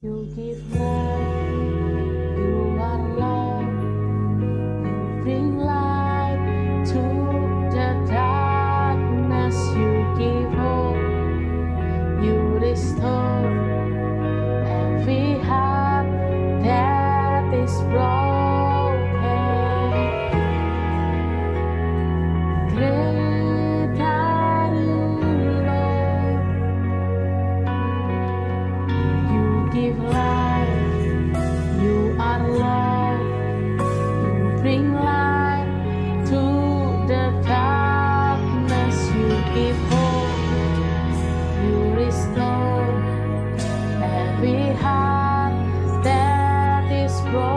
You give life, you are love, you bring light to the darkness, you give hope, you restore every heart that is broken. Great are you, Lord, you give life, you are love, you bring light to the darkness, you give hope, you restore every heart that is broken.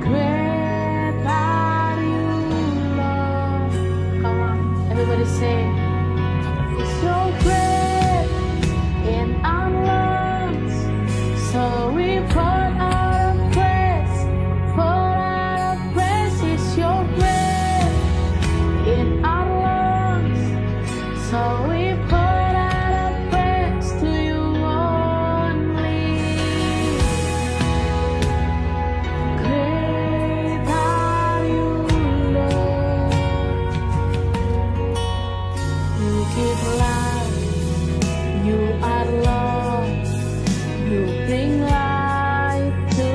Great are you, Lord. Come on, everybody say, it's so great in our lungs, so we pour out a praise, it's your breath in our lungs, so we pour out a praise to you only. Great are you, Lord, you give life, you are love, you bring light to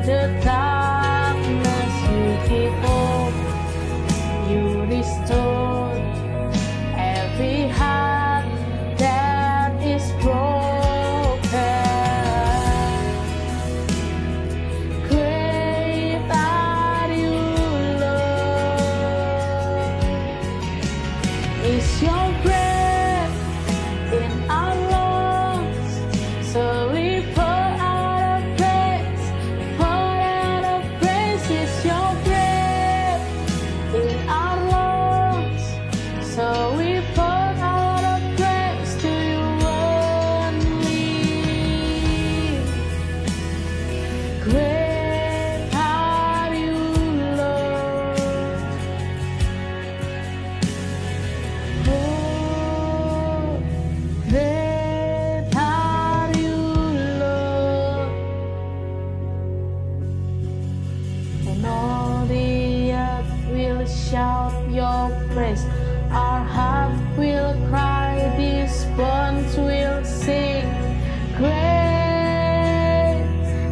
the darkness, you give hope, you restore every heart that is broken. Great are you, Lord, it's your breath in our lungs, so we pour out a praise, it's your breath in our lungs, so we pour out a praise to you only. Great are you, Lord. Oh, great are you, Lord. And all the earth will shout your praise. Our heart will cry, these bones will sing. Great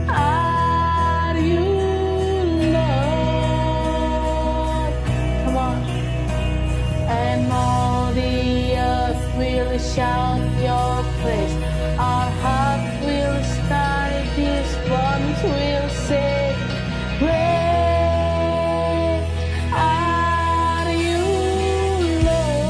are you, Lord. Come on. And all the earth will shout your praise. Our heart will cry, these bones will sing. Great are you, Lord.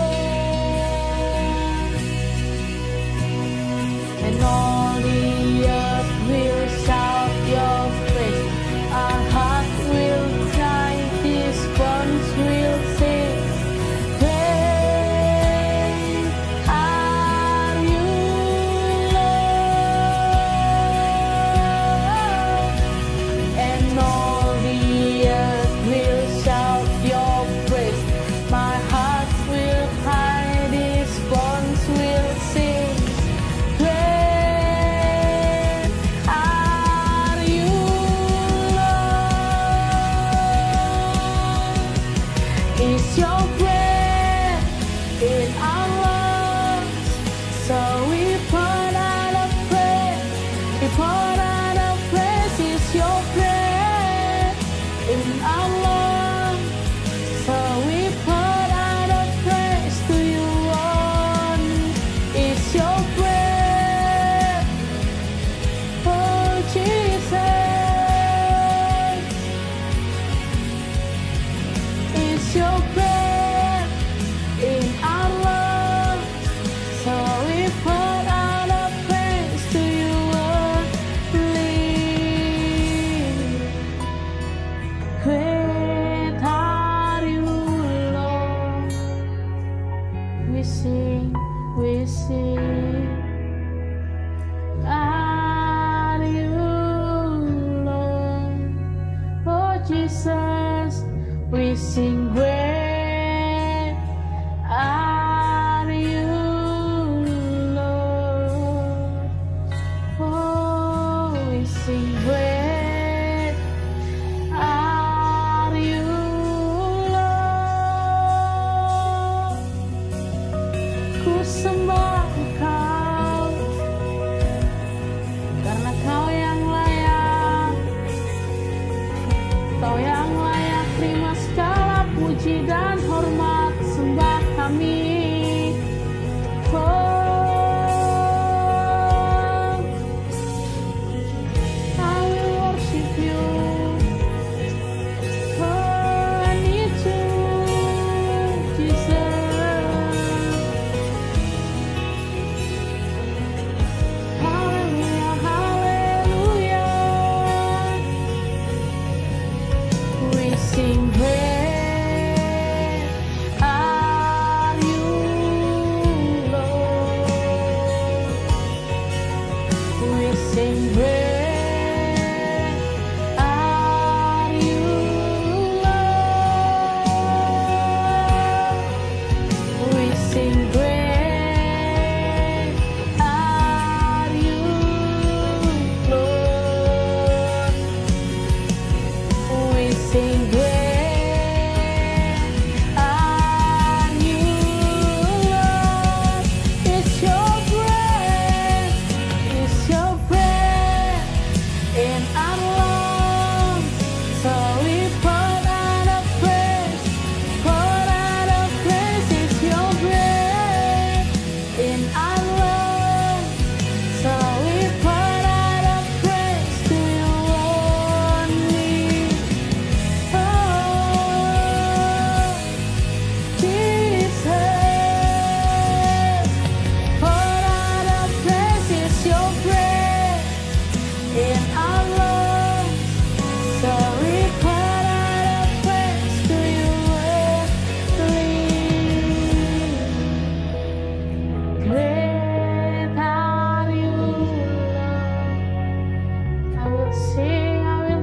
And all the earth will shout your praise. Our heart will cry, these bones will sing. Great are you, Lord. And all the earth will shout your praise. My heart will cry, these bones will sing. Great are you, Lord. It's your breath in our lungs, so we pour out a praise. We pour out a praise. It's your breath in our lungs, so we pour out a praise to you only. It's your breath, oh Jesus. It's your breath in our lungs, so we pour out a praise to you only. Great are you, Lord. We sing, are you, Lord. Oh Jesus, we sing great are you, sing great are you, Lord. We sing great are you, Lord. We sing great are you, Lord. It's your breath in our lungs. So we pour out a praise. It's your breath in our lungs. So we pour out a praise to you only. Oh, Jesus, pour out a praise. It's your breath in our lungs. So we pour out a praise to you only. Great are you, Lord. I will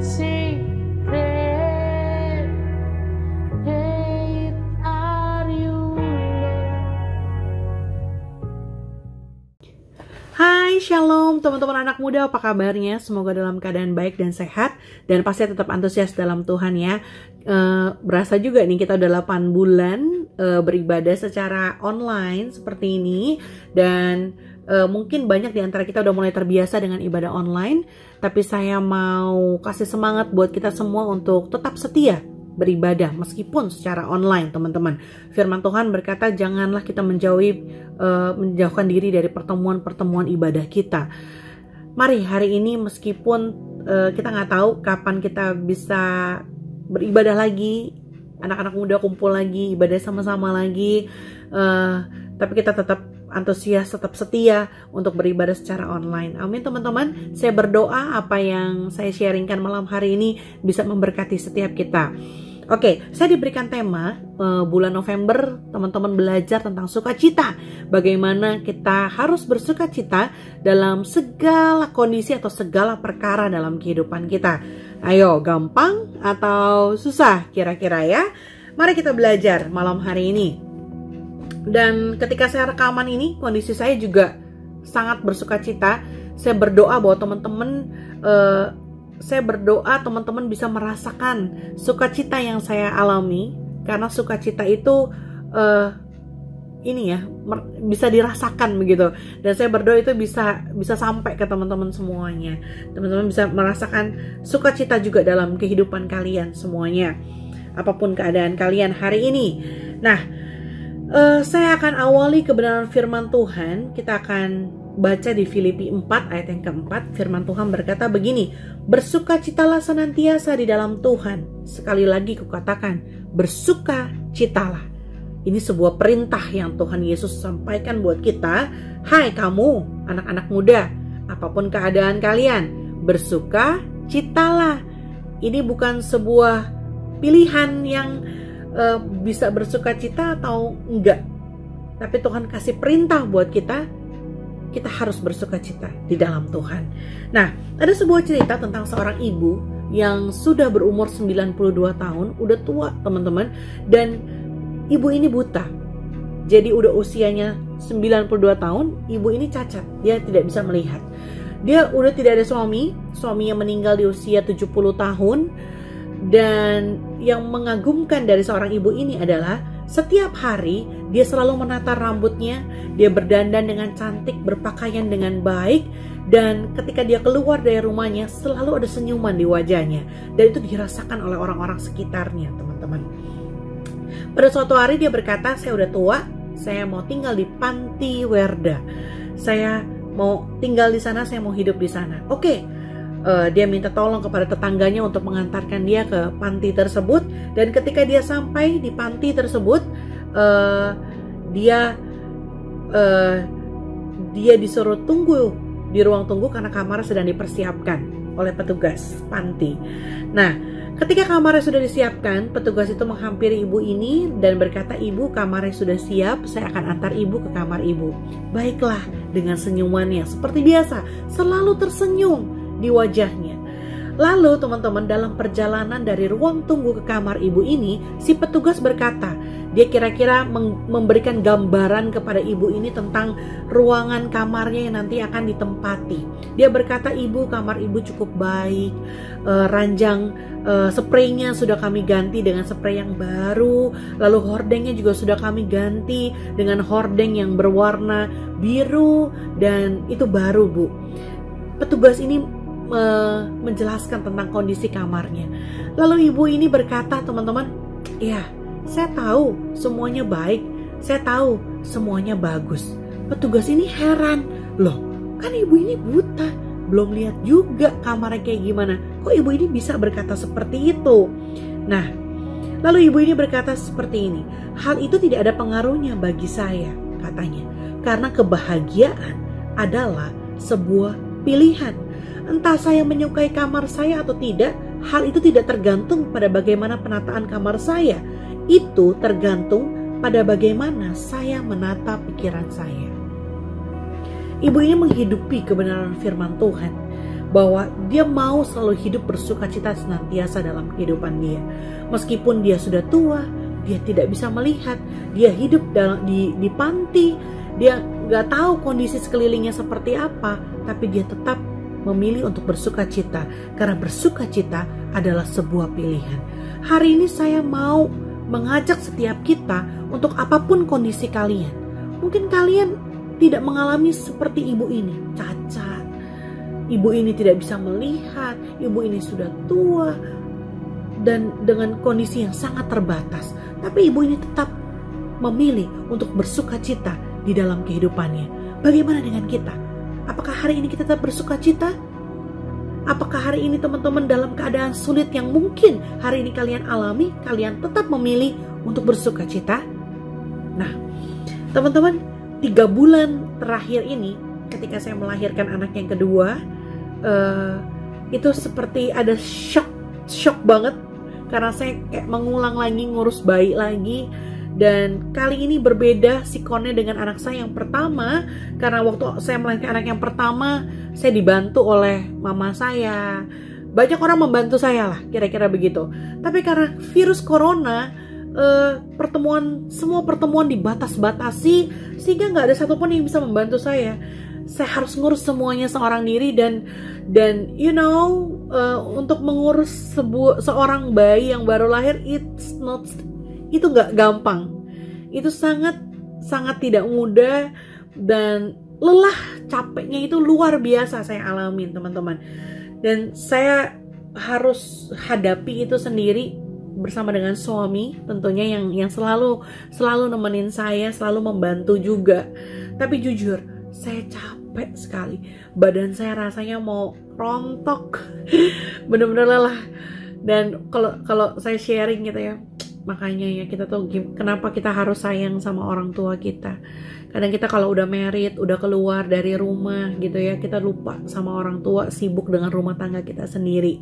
sing, great, great are you, Lord. Hai, shalom teman-teman anak muda, apa kabarnya? Semoga dalam keadaan baik dan sehat, dan pasti tetap antusias dalam Tuhan ya. Berasa juga nih kita udah 8 bulan beribadah secara online seperti ini, dan mungkin banyak di antara kita udah mulai terbiasa dengan ibadah online, tapi saya mau kasih semangat buat kita semua untuk tetap setia beribadah meskipun secara online, teman-teman. Firman Tuhan berkata janganlah kita menjauhkan diri dari pertemuan-pertemuan ibadah kita. Mari hari ini meskipun kita nggak tahu kapan kita bisa beribadah lagi, anak-anak muda kumpul lagi, ibadah sama-sama lagi, tapi kita tetap antusias, tetap setia untuk beribadah secara online. Amin teman-teman. Saya berdoa apa yang saya sharingkan malam hari ini bisa memberkati setiap kita. Oke, saya diberikan tema bulan November, teman-teman belajar tentang sukacita. Bagaimana kita harus bersukacita dalam segala kondisi atau segala perkara dalam kehidupan kita. Ayo, gampang atau susah kira-kira ya? Mari kita belajar malam hari ini. Dan ketika saya rekaman ini, kondisi saya juga sangat bersukacita. Saya berdoa bahwa teman-teman bisa merasakan sukacita yang saya alami, karena sukacita itu bisa dirasakan begitu. Dan saya berdoa itu bisa sampai ke teman-teman semuanya. Teman-teman bisa merasakan sukacita juga dalam kehidupan kalian semuanya, apapun keadaan kalian hari ini. Nah, saya akan awali kebenaran firman Tuhan. Kita akan baca di Filipi 4 ayat yang keempat. Firman Tuhan berkata begini, bersukacitalah senantiasa di dalam Tuhan. Sekali lagi kukatakan, bersukacitalah. Ini sebuah perintah yang Tuhan Yesus sampaikan buat kita. Hai kamu, anak-anak muda, apapun keadaan kalian, bersukacitalah. Ini bukan sebuah pilihan yang bisa bersukacita atau enggak. Tapi Tuhan kasih perintah buat kita harus bersukacita di dalam Tuhan. Nah, ada sebuah cerita tentang seorang ibu yang sudah berumur 92 tahun, udah tua teman-teman, dan ibu ini buta. Jadi udah usianya 92 tahun, ibu ini cacat, dia tidak bisa melihat. Dia udah tidak ada suaminya meninggal di usia 70 tahun. Dan yang mengagumkan dari seorang ibu ini adalah setiap hari dia selalu menata rambutnya, dia berdandan dengan cantik, berpakaian dengan baik, dan ketika dia keluar dari rumahnya selalu ada senyuman di wajahnya, dan itu dirasakan oleh orang-orang sekitarnya, teman-teman. Pada suatu hari dia berkata, saya udah tua, saya mau tinggal di panti Werda, saya mau tinggal di sana, saya mau hidup di sana. Oke. Dia minta tolong kepada tetangganya untuk mengantarkan dia ke panti tersebut. Dan ketika dia sampai di panti tersebut, dia disuruh tunggu di ruang tunggu karena kamarnya sedang dipersiapkan oleh petugas panti. Nah, ketika kamarnya sudah disiapkan, petugas itu menghampiri ibu ini dan berkata, ibu, kamarnya sudah siap, saya akan antar ibu ke kamar ibu. Baiklah, dengan senyumannya. Seperti biasa, selalu tersenyum di wajahnya. Lalu teman-teman, dalam perjalanan dari ruang tunggu ke kamar ibu ini, si petugas berkata, dia kira-kira memberikan gambaran kepada ibu ini tentang ruangan kamarnya yang nanti akan ditempati. Dia berkata, ibu, kamar ibu cukup baik, ranjang spraynya sudah kami ganti dengan spray yang baru, lalu hordengnya juga sudah kami ganti dengan hordeng yang berwarna biru, dan itu baru, Bu. Petugas ini menjelaskan tentang kondisi kamarnya. Lalu ibu ini berkata, teman-teman, ya, saya tahu semuanya baik, saya tahu semuanya bagus. Petugas ini heran, loh, kan ibu ini buta, belum lihat juga kamarnya kayak gimana, kok ibu ini bisa berkata seperti itu? Nah, lalu ibu ini berkata seperti ini, hal itu tidak ada pengaruhnya bagi saya, katanya, karena kebahagiaan adalah sebuah pilihan. Entah saya menyukai kamar saya atau tidak, hal itu tidak tergantung pada bagaimana penataan kamar saya. Itu tergantung pada bagaimana saya menata pikiran saya. Ibu ini menghidupi kebenaran firman Tuhan, bahwa dia mau selalu hidup bersukacita senantiasa dalam kehidupan dia. Meskipun dia sudah tua, dia tidak bisa melihat, dia hidup di panti, dia gak tahu kondisi sekelilingnya seperti apa, tapi dia tetap memilih untuk bersukacita, karena bersukacita adalah sebuah pilihan. Hari ini saya mau mengajak setiap kita untuk apapun kondisi kalian. Mungkin kalian tidak mengalami seperti ibu ini, cacat. Ibu ini tidak bisa melihat, ibu ini sudah tua, dan dengan kondisi yang sangat terbatas. Tapi ibu ini tetap memilih untuk bersukacita di dalam kehidupannya. Bagaimana dengan kita? Apakah hari ini kita tetap bersuka cita? Apakah hari ini teman-teman dalam keadaan sulit yang mungkin hari ini kalian alami, kalian tetap memilih untuk bersuka cita? Nah, teman-teman, 3 bulan terakhir ini ketika saya melahirkan anak yang kedua, itu seperti ada shock banget, karena saya kayak mengulang lagi, ngurus bayi lagi. Dan kali ini berbeda sikonnya dengan anak saya yang pertama, karena waktu saya melahirkan anak yang pertama, saya dibantu oleh mama saya. Banyak orang membantu saya lah, kira-kira begitu. Tapi karena virus corona, semua pertemuan dibatas-batasi, sehingga nggak ada satupun yang bisa membantu saya. Saya harus ngurus semuanya seorang diri, dan untuk mengurus seorang bayi yang baru lahir, itu nggak gampang. Itu sangat tidak mudah, dan lelah, capeknya itu luar biasa saya alamin, teman-teman. Dan saya harus hadapi itu sendiri bersama dengan suami tentunya yang selalu nemenin saya, selalu membantu juga. Tapi jujur, saya capek sekali. Badan saya rasanya mau rontok. Bener-bener lelah. Dan kalau saya sharing gitu ya, makanya ya kita tuh kenapa kita harus sayang sama orang tua kita. Kadang kita kalau udah married, udah keluar dari rumah gitu ya, kita lupa sama orang tua, sibuk dengan rumah tangga kita sendiri.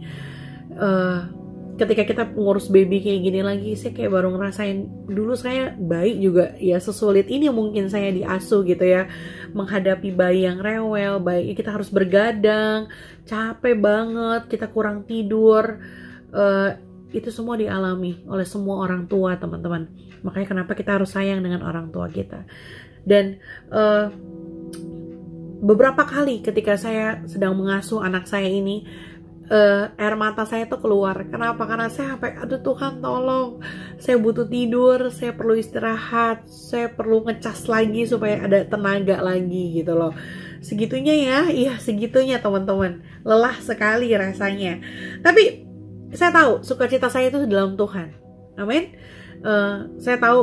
Ketika kita ngurus baby kayak gini lagi, saya kayak baru ngerasain dulu saya bayi juga ya sesulit ini mungkin saya diasuh gitu ya, menghadapi bayi yang rewel, bayi kita harus bergadang, capek banget, kita kurang tidur. Itu semua dialami oleh semua orang tua, teman-teman. Makanya kenapa kita harus sayang dengan orang tua kita. Dan beberapa kali ketika saya sedang mengasuh anak saya ini, air mata saya tuh keluar. Kenapa? Karena saya sampai, aduh Tuhan tolong, saya butuh tidur, saya perlu istirahat, saya perlu ngecas lagi supaya ada tenaga lagi gitu loh. Segitunya ya, iya segitunya teman-teman. Lelah sekali rasanya. Tapi saya tahu sukacita saya itu dalam Tuhan. Amin. Saya tahu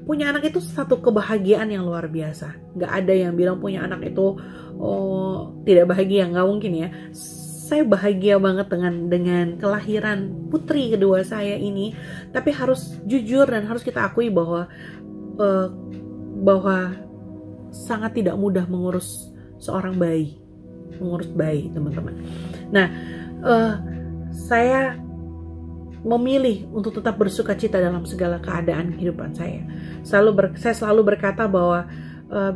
punya anak itu satu kebahagiaan yang luar biasa. Gak ada yang bilang punya anak itu tidak bahagia, nggak mungkin ya. Saya bahagia banget dengan kelahiran putri kedua saya ini. Tapi harus jujur dan harus kita akui bahwa sangat tidak mudah mengurus seorang bayi, teman-teman. Nah, saya memilih untuk tetap bersukacita dalam segala keadaan kehidupan saya. Saya selalu berkata bahwa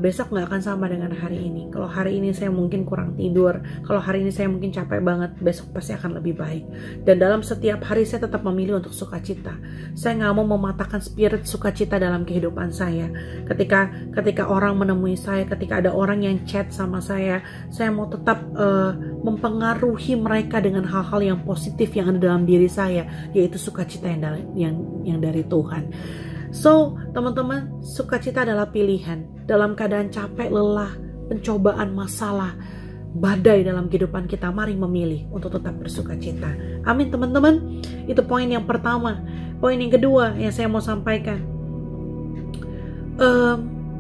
besok nggak akan sama dengan hari ini. Kalau hari ini saya mungkin kurang tidur, kalau hari ini saya mungkin capek banget, besok pasti akan lebih baik. Dan dalam setiap hari saya tetap memilih untuk sukacita. Saya nggak mau mematahkan spirit sukacita dalam kehidupan saya. Ketika orang menemui saya, ketika ada orang yang chat sama saya mau tetap mempengaruhi mereka dengan hal-hal yang positif yang ada dalam diri saya, yaitu sukacita yang dari Tuhan. So, teman-teman, sukacita adalah pilihan. Dalam keadaan capek, lelah, pencobaan, masalah, badai dalam kehidupan kita, mari memilih untuk tetap bersukacita. Amin, teman-teman. Itu poin yang pertama. Poin yang kedua yang saya mau sampaikan.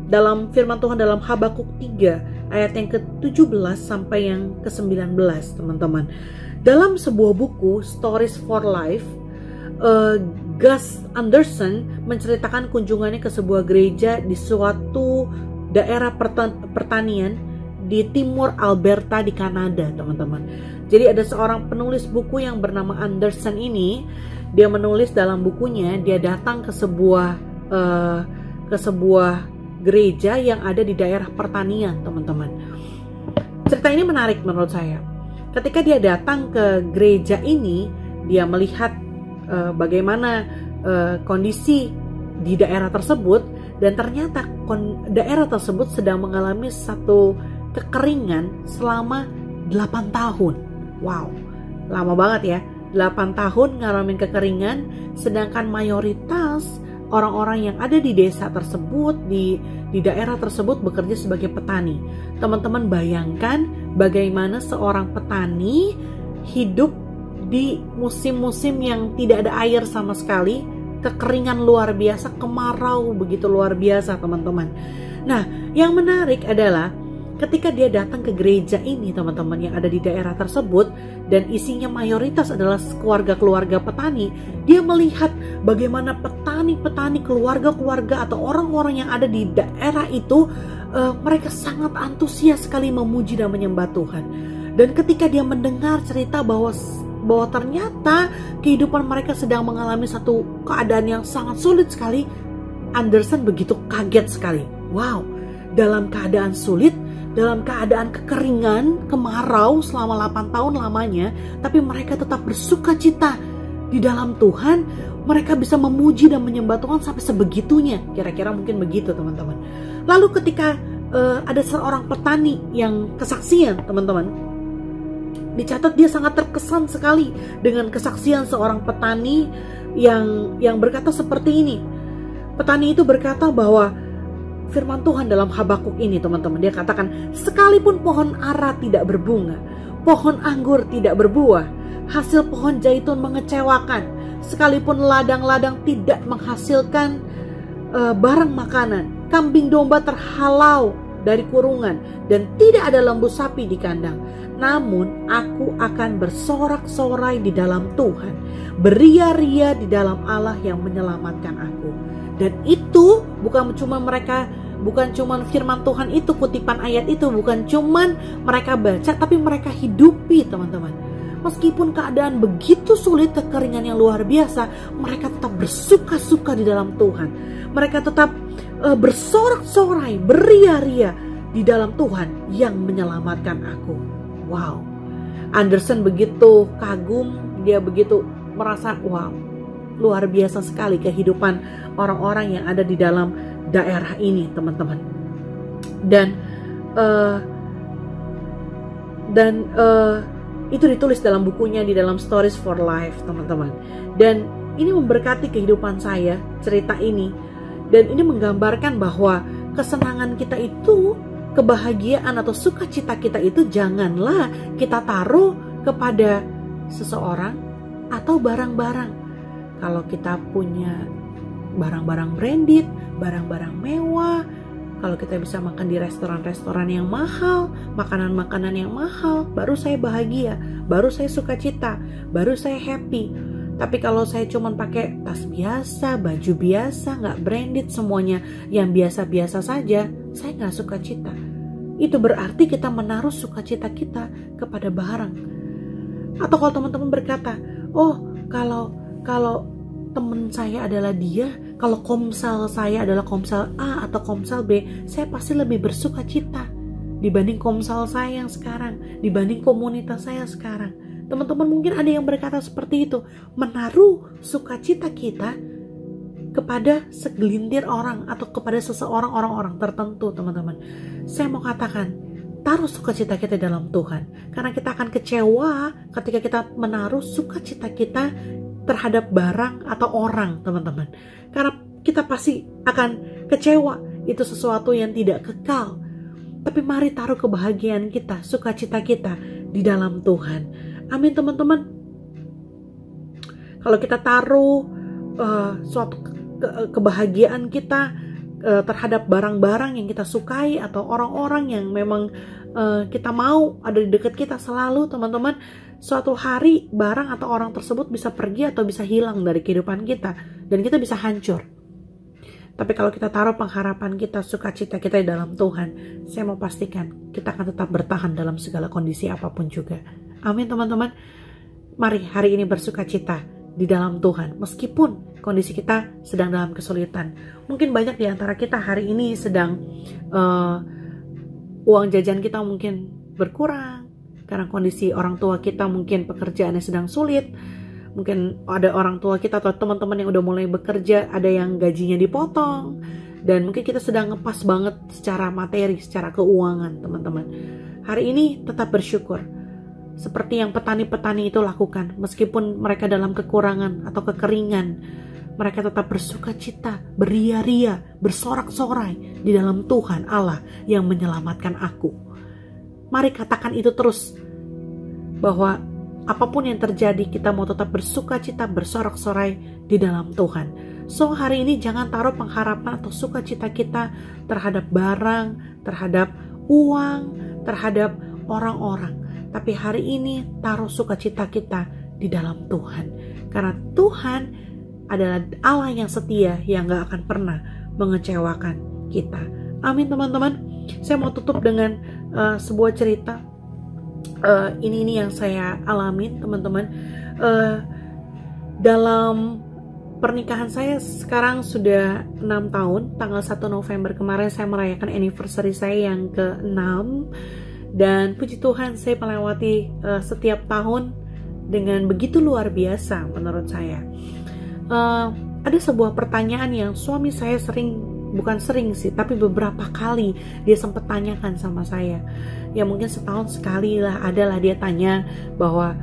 Dalam firman Tuhan dalam Habakuk 3, ayat yang ke-17 sampai yang ke-19, teman-teman. Dalam sebuah buku, Stories for Life, Gus Anderson menceritakan kunjungannya ke sebuah gereja di suatu daerah pertanian di timur Alberta di Kanada, teman-teman. Jadi ada seorang penulis buku yang bernama Anderson ini, dia menulis dalam bukunya, dia datang ke sebuah gereja yang ada di daerah pertanian, teman-teman. Cerita ini menarik menurut saya. Ketika dia datang ke gereja ini, dia melihat bagaimana kondisi di daerah tersebut, dan ternyata daerah tersebut sedang mengalami satu kekeringan selama 8 tahun. Wow, lama banget ya, 8 tahun ngalamin kekeringan, sedangkan mayoritas orang-orang yang ada di desa tersebut, di daerah tersebut bekerja sebagai petani. Teman-teman bayangkan bagaimana seorang petani hidup di musim-musim yang tidak ada air sama sekali, kekeringan luar biasa, kemarau begitu luar biasa, teman-teman. Nah, yang menarik adalah ketika dia datang ke gereja ini, teman-teman, yang ada di daerah tersebut, dan isinya mayoritas adalah keluarga-keluarga petani, dia melihat bagaimana petani-petani, keluarga-keluarga atau orang-orang yang ada di daerah itu, mereka sangat antusias sekali memuji dan menyembah Tuhan. Dan ketika dia mendengar cerita bahwa ternyata kehidupan mereka sedang mengalami satu keadaan yang sangat sulit sekali, Anderson begitu kaget sekali. Wow, dalam keadaan sulit, dalam keadaan kekeringan, kemarau selama 8 tahun lamanya, tapi mereka tetap bersukacita di dalam Tuhan. Mereka bisa memuji dan menyembah Tuhan sampai sebegitunya. Kira-kira mungkin begitu, teman-teman. Lalu ketika ada seorang petani yang kesaksian, teman-teman, dicatat dia sangat terkesan sekali dengan kesaksian seorang petani yang berkata seperti ini. Petani itu berkata bahwa firman Tuhan dalam Habakuk ini, teman-teman, dia katakan, sekalipun pohon ara tidak berbunga, pohon anggur tidak berbuah, hasil pohon zaitun mengecewakan, sekalipun ladang-ladang tidak menghasilkan barang makanan, kambing domba terhalau dari kurungan, dan tidak ada lembu sapi di kandang, namun aku akan bersorak-sorai di dalam Tuhan, beria-ria di dalam Allah yang menyelamatkan aku. Dan itu bukan cuma firman Tuhan itu, kutipan ayat itu bukan cuma mereka baca, tapi mereka hidupi, teman-teman. Meskipun keadaan begitu sulit, kekeringan yang luar biasa, mereka tetap bersuka-suka di dalam Tuhan. Mereka tetap bersorak-sorai, beria-ria di dalam Tuhan yang menyelamatkan aku. Wow, Anderson begitu kagum, dia begitu merasa, wow, luar biasa sekali kehidupan orang-orang yang ada di dalam daerah ini, teman-teman. Dan itu ditulis dalam bukunya di dalam Stories for Life, teman-teman. Dan ini memberkati kehidupan saya, cerita ini. Dan ini menggambarkan bahwa kesenangan kita itu, kebahagiaan atau sukacita kita itu janganlah kita taruh kepada seseorang atau barang-barang. Kalau kita punya barang-barang branded, barang-barang mewah, kalau kita bisa makan di restoran-restoran yang mahal, makanan-makanan yang mahal, baru saya bahagia, baru saya sukacita, baru saya happy. Tapi kalau saya cuma pakai tas biasa, baju biasa, nggak branded, semuanya yang biasa-biasa saja, saya nggak sukacita. Itu berarti kita menaruh sukacita kita kepada barang. Atau kalau teman-teman berkata, oh kalau teman saya adalah dia, Kalau komsel saya adalah komsel A atau komsel B, saya pasti lebih bersuka cita dibanding komsel saya yang sekarang, dibanding komunitas saya sekarang. Teman-teman mungkin ada yang berkata seperti itu, menaruh sukacita kita kepada segelintir orang atau kepada seseorang, orang-orang tertentu. Teman-teman, saya mau katakan, taruh sukacita kita dalam Tuhan, karena kita akan kecewa ketika kita menaruh sukacita kita terhadap barang atau orang, teman-teman. Karena kita pasti akan kecewa, itu sesuatu yang tidak kekal. Tapi mari taruh kebahagiaan kita, sukacita kita di dalam Tuhan. Amin, teman-teman. Kalau kita taruh suatu kebahagiaan kita terhadap barang-barang yang kita sukai atau orang-orang yang memang kita mau ada di dekat kita selalu, teman-teman, suatu hari barang atau orang tersebut bisa pergi atau bisa hilang dari kehidupan kita dan kita bisa hancur. Tapi kalau kita taruh pengharapan kita, sukacita kita di dalam Tuhan, saya mau pastikan kita akan tetap bertahan dalam segala kondisi apapun juga. Amin, teman-teman. Mari hari ini bersukacita di dalam Tuhan meskipun kondisi kita sedang dalam kesulitan. Mungkin banyak di antara kita hari ini sedang uang jajan kita mungkin berkurang karena kondisi orang tua kita mungkin pekerjaannya sedang sulit. Mungkin ada orang tua kita atau teman-teman yang udah mulai bekerja, ada yang gajinya dipotong, dan mungkin kita sedang ngepas banget secara materi, secara keuangan, teman-teman. Hari ini tetap bersyukur seperti yang petani-petani itu lakukan. Meskipun mereka dalam kekurangan atau kekeringan, mereka tetap bersuka cita, beria-ria, bersorak-sorai di dalam Tuhan Allah yang menyelamatkan aku. Mari katakan itu terus, bahwa apapun yang terjadi kita mau tetap bersuka cita, bersorak-sorai di dalam Tuhan. So hari ini jangan taruh pengharapan atau sukacita kita terhadap barang, terhadap uang, terhadap orang-orang. Tapi hari ini taruh sukacita kita di dalam Tuhan. Karena Tuhan adalah Allah yang setia, yang gak akan pernah mengecewakan kita. Amin, teman-teman. Saya mau tutup dengan sebuah cerita. Ini yang saya alamin, teman-teman. Dalam pernikahan saya sekarang sudah 6 tahun. Tanggal 1 November kemarin saya merayakan anniversary saya yang ke-6. Dan puji Tuhan saya melewati setiap tahun dengan begitu luar biasa menurut saya. Ada sebuah pertanyaan yang suami saya bukan sering sih, tapi beberapa kali dia sempat tanyakan sama saya. Ya mungkin setahun sekali lah adalah dia tanya bahwa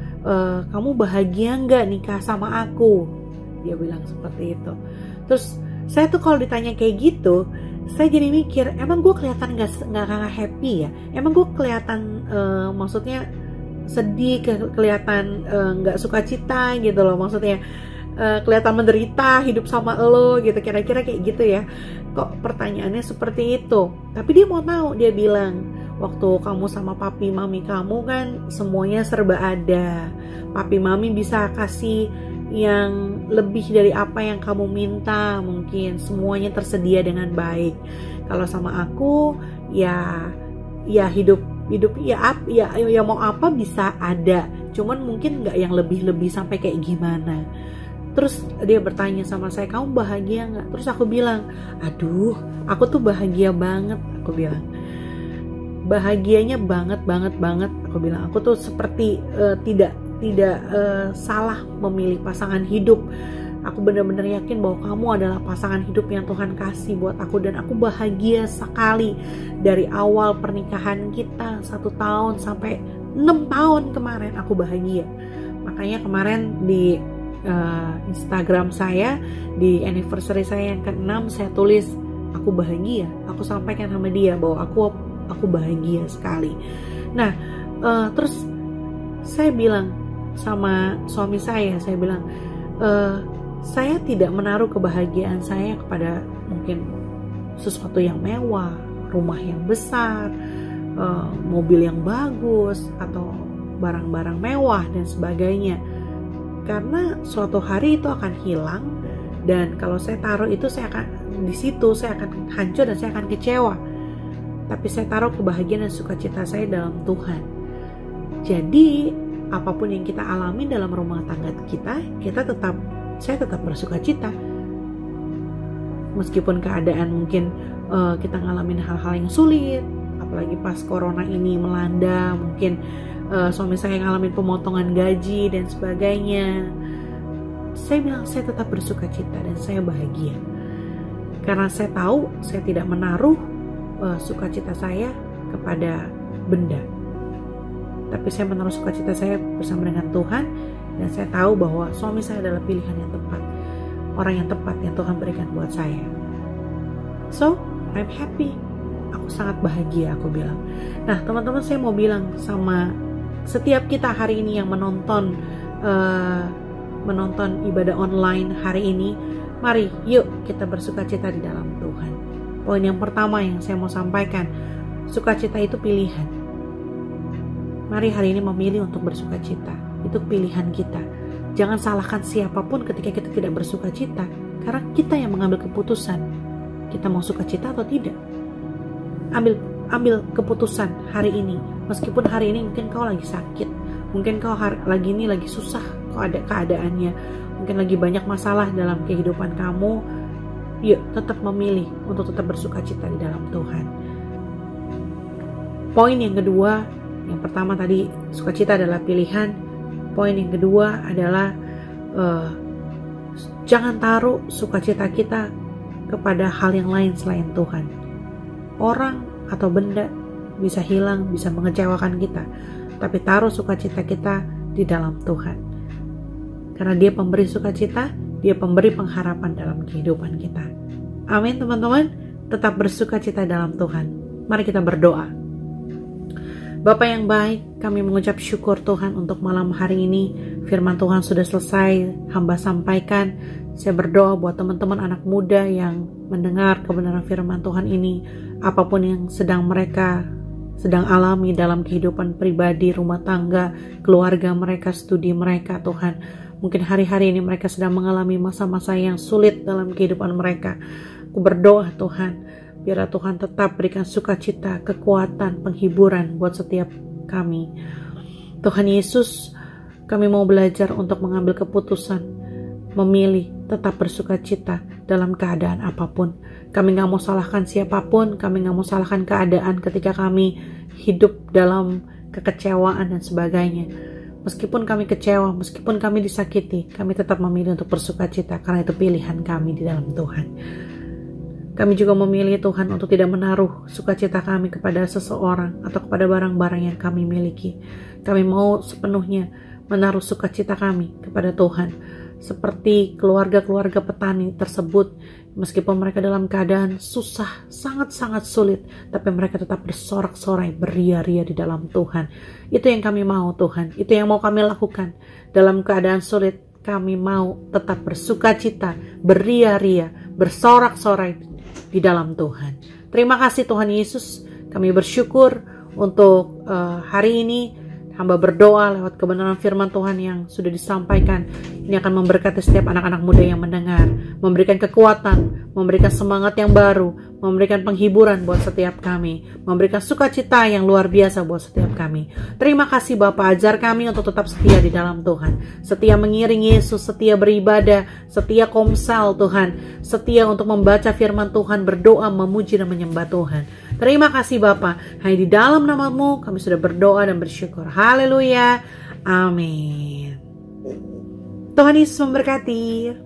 kamu bahagia nggak nikah sama aku? Dia bilang seperti itu. Terus saya tuh kalau ditanya kayak gitu, saya jadi mikir, emang gue kelihatan nggak happy ya? Emang gue kelihatan maksudnya sedih, kelihatan nggak sukacita gitu loh, maksudnya kelihatan menderita hidup sama lo gitu, kira-kira kayak gitu ya. Kok pertanyaannya seperti itu? Tapi dia mau tahu, dia bilang, waktu kamu sama papi mami kamu kan semuanya serba ada. Papi mami bisa kasih yang lebih dari apa yang kamu minta, mungkin semuanya tersedia dengan baik. Kalau sama aku ya hidup ya mau apa bisa ada, cuman mungkin nggak yang lebih sampai kayak gimana. Terus dia bertanya sama saya, kamu bahagia nggak? Terus aku bilang, aduh, aku tuh bahagia banget. Aku bilang, bahagianya banget. Aku bilang, aku tuh seperti tidak salah memilih pasangan hidup. Aku benar-benar yakin bahwa kamu adalah pasangan hidup yang Tuhan kasih buat aku, dan aku bahagia sekali dari awal pernikahan kita 1 tahun sampai 6 tahun kemarin aku bahagia. Makanya kemarin di Instagram saya, di anniversary saya yang ke-6, saya tulis aku bahagia. Aku sampaikan sama dia bahwa aku bahagia sekali. Nah, terus saya bilang sama suami saya bilang, saya tidak menaruh kebahagiaan saya kepada mungkin sesuatu yang mewah, rumah yang besar, mobil yang bagus, atau barang-barang mewah dan sebagainya. Karena suatu hari itu akan hilang, dan kalau saya taruh itu saya akan hancur dan saya akan kecewa. Tapi saya taruh kebahagiaan dan sukacita saya dalam Tuhan. Jadi apapun yang kita alami dalam rumah tangga kita saya tetap bersukacita. meskipun keadaan mungkin kita ngalamin hal-hal yang sulit, apalagi pas corona ini melanda, mungkin suami saya ngalamin pemotongan gaji dan sebagainya. Saya bilang saya tetap bersuka cita dan saya bahagia. Karena saya tahu saya tidak menaruh sukacita saya kepada benda. Tapi saya menaruh sukacita saya bersama dengan Tuhan, dan saya tahu bahwa suami saya adalah pilihan yang tepat, orang yang tepat yang Tuhan berikan buat saya. So, I'm happy. Aku sangat bahagia, aku bilang. Nah, teman-teman, saya mau bilang sama setiap kita hari ini yang menonton ibadah online hari ini, mari yuk kita bersukacita di dalam Tuhan. Poin yang pertama yang saya mau sampaikan, sukacita itu pilihan. Mari hari ini memilih untuk bersukacita. Itu pilihan kita. Jangan salahkan siapapun ketika kita tidak bersukacita, karena kita yang mengambil keputusan. Kita mau sukacita atau tidak. Ambil keputusan hari ini. Meskipun hari ini mungkin kau lagi sakit, mungkin kau lagi susah keadaannya, mungkin lagi banyak masalah dalam kehidupan kamu. Yuk tetap memilih untuk tetap bersukacita di dalam Tuhan. Poin yang kedua, yang pertama tadi sukacita adalah pilihan. Poin yang kedua adalah jangan taruh sukacita kita kepada hal yang lain selain Tuhan. Orang atau benda bisa hilang, bisa mengecewakan kita, tapi taruh sukacita kita di dalam Tuhan. Karena Dia pemberi sukacita, Dia pemberi pengharapan dalam kehidupan kita. Amin teman-teman, tetap bersukacita dalam Tuhan. Mari kita berdoa. Bapa yang baik, kami mengucap syukur Tuhan untuk malam hari ini. Firman Tuhan sudah selesai, hamba sampaikan. Saya berdoa buat teman-teman anak muda yang mendengar kebenaran firman Tuhan ini, apapun yang mereka sedang alami dalam kehidupan pribadi, rumah tangga, keluarga mereka, studi mereka, Tuhan. Mungkin hari-hari ini mereka sedang mengalami masa-masa yang sulit dalam kehidupan mereka. Aku berdoa Tuhan, biarlah Tuhan tetap berikan sukacita, kekuatan, penghiburan buat setiap kami. Tuhan Yesus, kami mau belajar untuk mengambil keputusan, memilih tetap bersukacita dalam keadaan apapun. Kami gak mau salahkan siapapun, kami gak mau salahkan keadaan ketika kami hidup dalam kekecewaan dan sebagainya. Meskipun kami kecewa, meskipun kami disakiti, kami tetap memilih untuk bersukacita karena itu pilihan kami di dalam Tuhan. Kami juga memilih Tuhan untuk tidak menaruh sukacita kami kepada seseorang atau kepada barang-barang yang kami miliki. Kami mau sepenuhnya menaruh sukacita kami kepada Tuhan. Seperti keluarga-keluarga petani tersebut, meskipun mereka dalam keadaan susah, sangat-sangat sulit, tapi mereka tetap bersorak-sorai, beria-ria di dalam Tuhan. Itu yang kami mau Tuhan, itu yang mau kami lakukan. Dalam keadaan sulit, kami mau tetap bersukacita, beria-ria, bersorak-sorai di dalam Tuhan. Terima kasih Tuhan Yesus, kami bersyukur untuk hari ini. Hamba berdoa lewat kebenaran firman Tuhan yang sudah disampaikan. Ini akan memberkati setiap anak-anak muda yang mendengar. Memberikan kekuatan, memberikan semangat yang baru, memberikan penghiburan buat setiap kami. Memberikan sukacita yang luar biasa buat setiap kami. Terima kasih Bapa, ajar kami untuk tetap setia di dalam Tuhan. Setia mengiring Yesus, setia beribadah, setia komsel Tuhan. Setia untuk membaca firman Tuhan, berdoa, memuji dan menyembah Tuhan. Terima kasih Bapa, hanya di dalam nama-Mu kami sudah berdoa dan bersyukur. Haleluya, amin. Tuhan Yesus memberkati.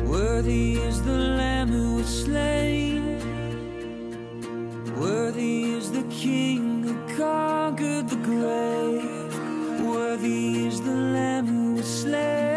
Worthy is the Lamb who was slain. Worthy is the King who conquered the grave. Worthy is the Lamb who was slain.